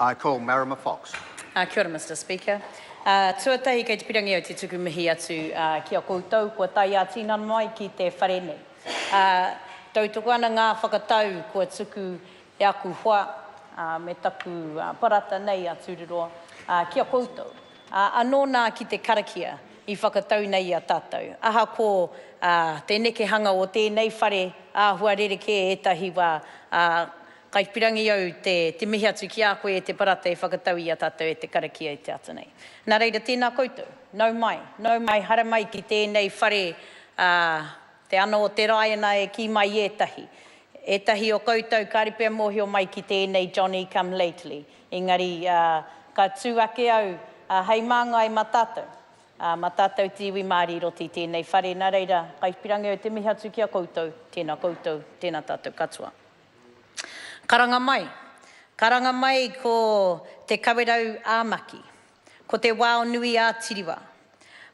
I call Marama Fox. Kia ora, Mr Speaker. Tuatahi kei te pirangi o te tuku mihi atu ki a koutou, kua tai a tina mai ki te whare nei. Tautoko ana ngā whakatau kua tuku e aku hoa me taku parata nei a tūriroa ki a koutou. Anō nā ki te karakia I whakatau nei a tātou. Aha ko te nekehanga o tēnei whare hua rereke etahi wā kai pirangi au te mihi atu ki a koe e te parata e whakatau I a tātou e te karakia I te ata nei. Nā reira tēnā koutou, nau mai, hara mai ki tēnei whare te ano o te raiana e ki mai etahi. Etahi o koutou karipea mohio mai ki tēnei Johnny come lately. Engari ka tūake au hei māngai ma tātou. Ma tātou te iwi Māori roti tēnei whare. Nā reira, kai pirangi au te mihi atu ki a koutou, tēnā tātou katoa. Karanga mai ko te Kawerau a Maki, ko te wao nui a Tiriwa,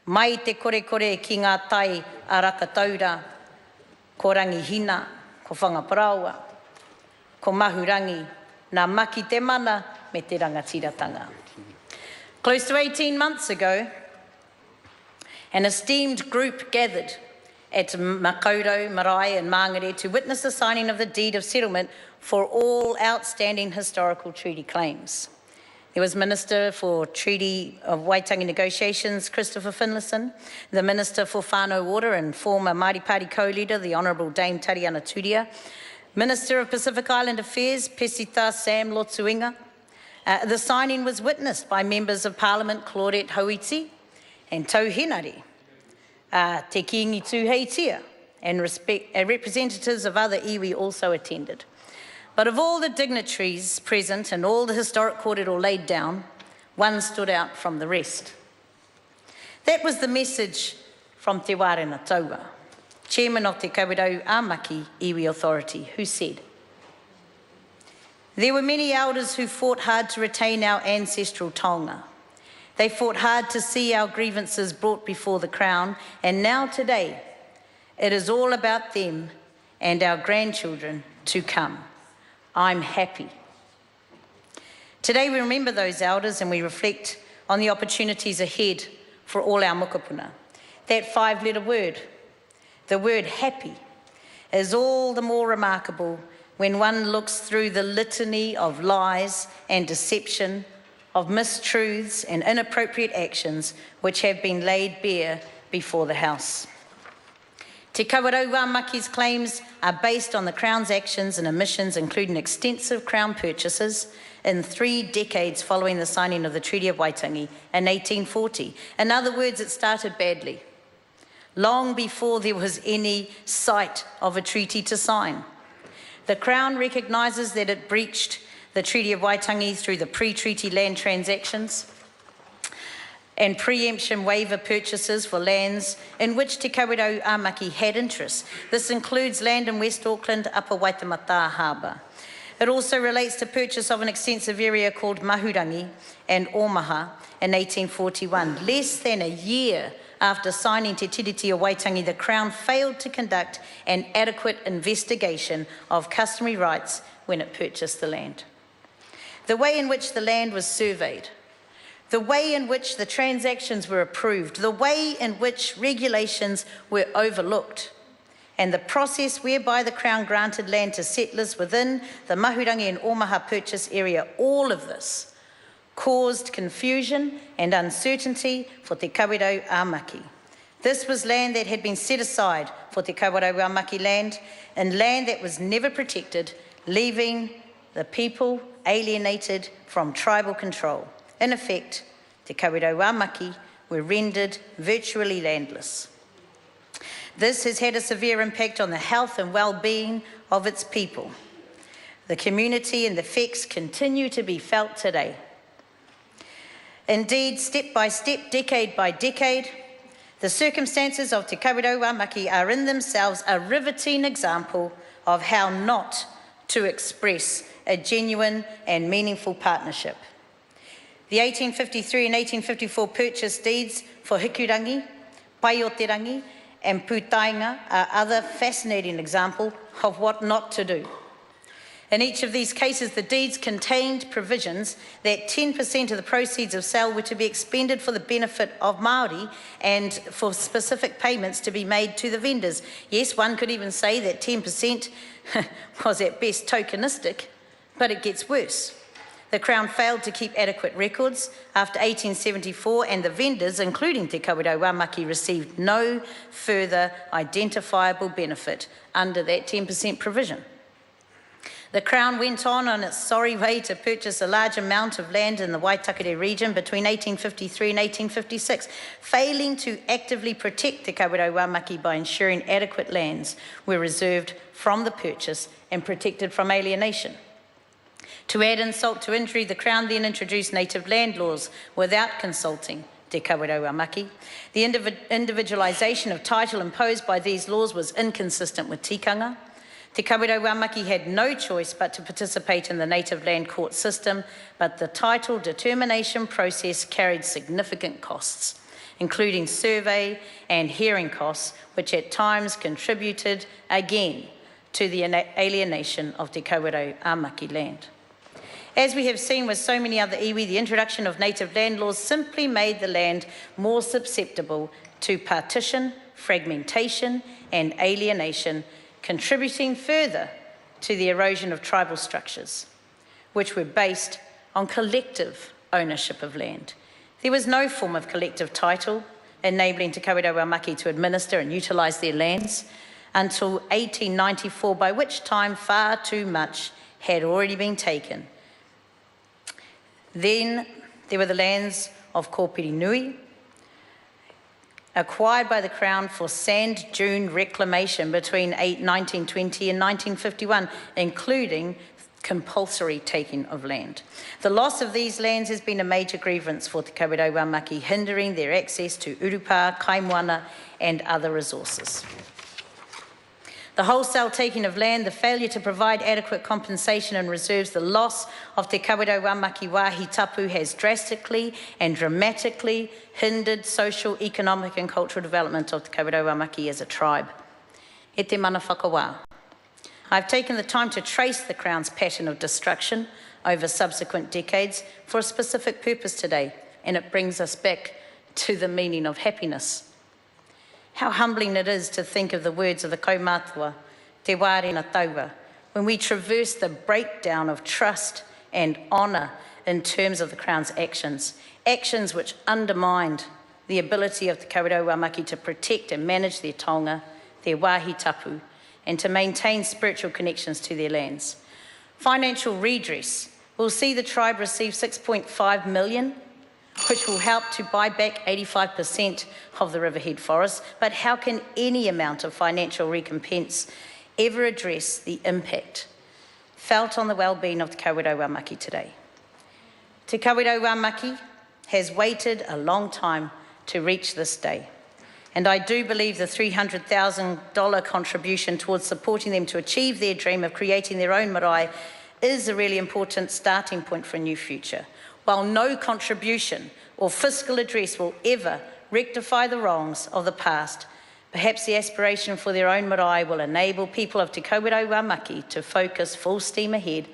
mai te kore ki ngā tai a Rakataura, ko Rangihina, ko Whangaparaua, ko Mahurangi, nā Maki te mana me te rangatiratanga. Close to 18 months ago, an esteemed group gathered at Makaurau, Marae and Mangere to witness the signing of the deed of settlement for all outstanding historical treaty claims. There was Minister for Treaty of Waitangi Negotiations, Christopher Finlayson, the Minister for Whānau Order and former Māori Party co-leader, the Honourable Dame Tariana Turia, Minister of Pacific Island Affairs, Pesita Sam Lotuinga. The signing was witnessed by members of Parliament Claudette Hauiti and Tauhenari, Te Kiingi Tūheitia, and representatives of other iwi also attended. But of all the dignitaries present and all the historic kōrero laid down, one stood out from the rest. That was the message from Te Wārena Taua, Chairman of Te Kawerau a Maki Iwi Authority, who said, "There were many elders who fought hard to retain our ancestral taonga. They fought hard to see our grievances brought before the Crown, and now today, it is all about them and our grandchildren to come. I'm happy." Today we remember those elders and we reflect on the opportunities ahead for all our mokopuna. That 5-letter word, the word happy, is all the more remarkable when one looks through the litany of lies and deception, of mistruths and inappropriate actions which have been laid bare before the House. Te Kawerau a Maki's claims are based on the Crown's actions and omissions, including extensive Crown purchases in 3 decades following the signing of the Treaty of Waitangi in 1840. In other words, it started badly, long before there was any sight of a treaty to sign. The Crown recognises that it breached the Treaty of Waitangi through the pre-treaty land transactions and preemption waiver purchases for lands in which Te Kawerau a Maki had interests. This includes land in West Auckland, Upper Waitemata Harbour. It also relates to purchase of an extensive area called Mahurangi and Omaha in 1841. Less than a year after signing Te Tiriti o Waitangi, the Crown failed to conduct an adequate investigation of customary rights when it purchased the land. The way in which the land was surveyed, the way in which the transactions were approved, the way in which regulations were overlooked, and the process whereby the Crown granted land to settlers within the Mahurangi and Omaha purchase area, all of this caused confusion and uncertainty for Te Kawerau a Maki. This was land that had been set aside for Te Kawerau a Maki land, and land that was never protected, leaving the people alienated from tribal control. In effect, Te Kawerau a Maki were rendered virtually landless. This has had a severe impact on the health and well-being of its people. The community and the effects continue to be felt today. Indeed, step by step, decade by decade, the circumstances of Te Kawerau a Maki are in themselves a riveting example of how not to express a genuine and meaningful partnership. The 1853 and 1854 purchase deeds for Hikurangi, Paioterangi and Pūtainga are other fascinating examples of what not to do. In each of these cases, the deeds contained provisions that 10% of the proceeds of sale were to be expended for the benefit of Māori and for specific payments to be made to the vendors. Yes, one could even say that 10% was at best tokenistic, but it gets worse. The Crown failed to keep adequate records after 1874, and the vendors, including Te Kawerau Maki, received no further identifiable benefit under that 10% provision. The Crown went on its sorry way to purchase a large amount of land in the Waitakere region between 1853 and 1856, failing to actively protect Te Kawerau Maki by ensuring adequate lands were reserved from the purchase and protected from alienation. To add insult to injury, the Crown then introduced native land laws without consulting Te Kawerau Maki. The individualisation of title imposed by these laws was inconsistent with tikanga. Te Kawerau Maki had no choice but to participate in the native land court system, but the title determination process carried significant costs, including survey and hearing costs, which at times contributed again to the alienation of Te Kawerau Maki land. As we have seen with so many other iwi, the introduction of native land laws simply made the land more susceptible to partition, fragmentation, and alienation, contributing further to the erosion of tribal structures, which were based on collective ownership of land. There was no form of collective title enabling Te Kawerau Maki to administer and utilise their lands until 1894, by which time far too much had already been taken. Then there were the lands of Kōpiri Nui, acquired by the Crown for sand dune reclamation between 1920 and 1951, including compulsory taking of land. The loss of these lands has been a major grievance for Te Kawerau Maki, hindering their access to urupa, kaimoana, and other resources. The wholesale taking of land, the failure to provide adequate compensation and reserves, the loss of Te Kawerau Maki wāhi tapu has drastically and dramatically hindered social, economic and cultural development of Te Kawerau Maki as a tribe. E te mana whakawā. I've taken the time to trace the Crown's pattern of destruction over subsequent decades for a specific purpose today, and it brings us back to the meaning of happiness. How humbling it is to think of the words of the kaumātua, te wārena taua, when we traverse the breakdown of trust and honour in terms of the Crown's actions, actions which undermined the ability of Te Kawerau Maki to protect and manage their taonga, their wāhi tapu, and to maintain spiritual connections to their lands. Financial redress will see the tribe receive $6.5 million, which will help to buy back 85% of the riverhead forest. But how can any amount of financial recompense ever address the impact felt on the well-being of Te Kawerau Maki today? Te Kawerau Maki has waited a long time to reach this day. And I do believe the $300,000 contribution towards supporting them to achieve their dream of creating their own marae is a really important starting point for a new future. While no contribution or fiscal address will ever rectify the wrongs of the past, perhaps the aspiration for their own marae will enable people of Te Kawerau Maki to focus full steam ahead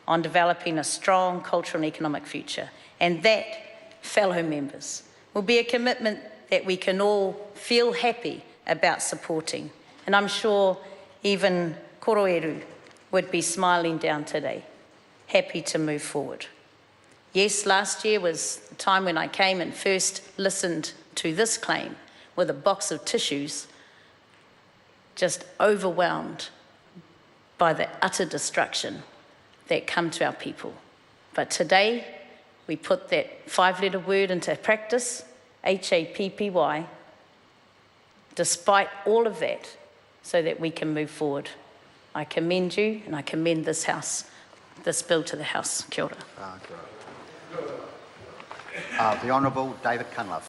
on developing a strong cultural and economic future. And that, fellow members, will be a commitment that we can all feel happy about supporting. And I'm sure even Koroeru would be smiling down today, happy to move forward. Yes, last year was the time when I came and first listened to this claim with a box of tissues, just overwhelmed by the utter destruction that come to our people. But today, we put that 5-letter word into practice, HAPPY, despite all of that, so that we can move forward. I commend you and I commend this House, this bill to the House. Kia ora. The Honourable David Cunliffe.